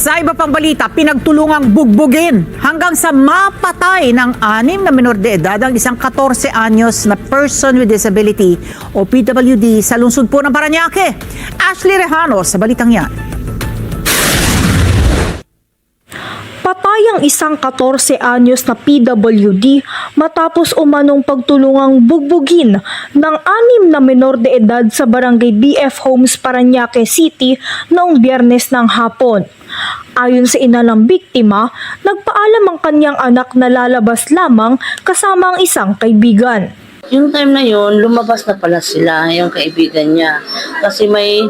Sa iba pang balita, pinagtulungang bugbugin hanggang sa mapatay ng 6 na menor de edad ang isang 14 anyos na person with disability o PWD sa lungsod po ng Parañaque. Ashley Rejano sa balitang yan. Patay ang isang 14 anyos na PWD matapos umanong pagtulungang bugbugin ng 6 na menor de edad sa barangay BF Homes, Parañaque City noong Biyernes ng hapon. Ayon sa ina ng biktima, nagpaalam ang kanyang anak na lalabas lamang kasama ang isang kaibigan. Yung time na yun, lumabas na pala sila, yung kaibigan niya. Kasi may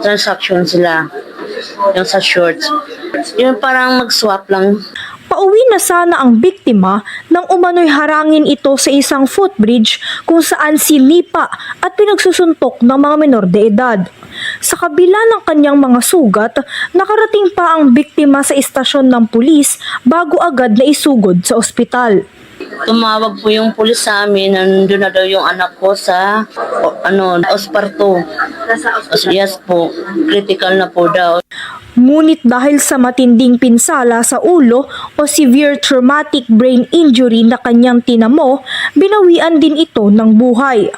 transaction sila, yung sa shorts. Yung parang mag-swap lang. Pauwi na sana ang biktima nang umano'y harangin ito sa isang footbridge kung saan sinipa at pinagsusuntok ng mga menor de edad. Sa kabila ng kanyang mga sugat, nakarating pa ang biktima sa istasyon ng pulis bago agad na isugod sa ospital. Tumawag po yung pulis sa amin, nandun na daw yung anak ko sa Osparto. Yes po, critical na po daw. Ngunit dahil sa matinding pinsala sa ulo o severe traumatic brain injury na kanyang tinamo, binawian din ito ng buhay.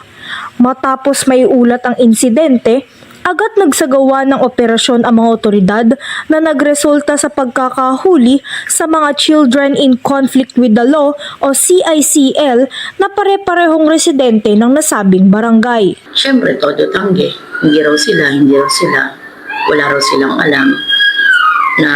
Matapos may ulat ang insidente, agad nagsagawa ng operasyon ang mga otoridad na nagresulta sa pagkakahuli sa mga Children in Conflict with the Law o CICL na pare-parehong residente ng nasabing barangay. Siyempre, todo tanggi. Hindi raw sila. Wala raw silang alam na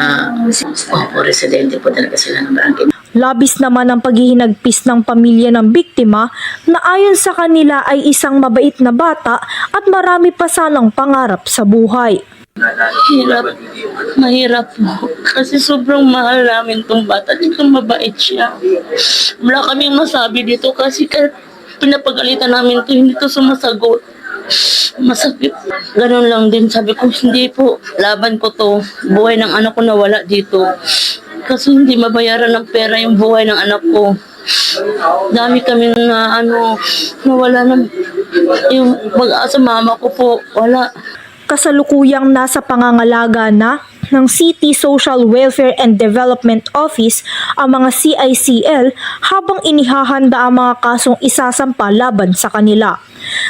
residente po talaga sila ng barangay. Labis naman ang paghihinagpis ng pamilya ng biktima na ayon sa kanila ay isang mabait na bata at marami pa sanang pangarap sa buhay. Mahirap po. Kasi sobrang mahal namin itong bata. Tsaka mabait siya. Wala kaming masabi dito kasi pinapagalitan namin ito, hindi ito sumasagot. Masakit. Ganun lang din. Sabi ko, hindi po. Laban ko to. Buhay ng anak ko nawala dito. Kasi hindi mabayaran ng pera yung buhay ng anak ko. Dami kami na nawala ng yung pag-asa mama ko po. Wala. Kasalukuyang nasa pangangalaga na ng City Social Welfare and Development Office ang mga CICL habang inihahanda ang mga kasong isasampa laban sa kanila.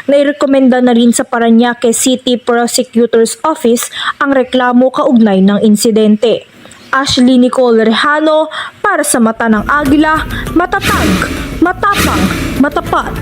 Nairekomenda na rin sa Parañaque City Prosecutor's Office ang reklamo kaugnay ng insidente. Ashley Nicole Rejano para sa Mata ng Agila, matatag, matapang, matapat.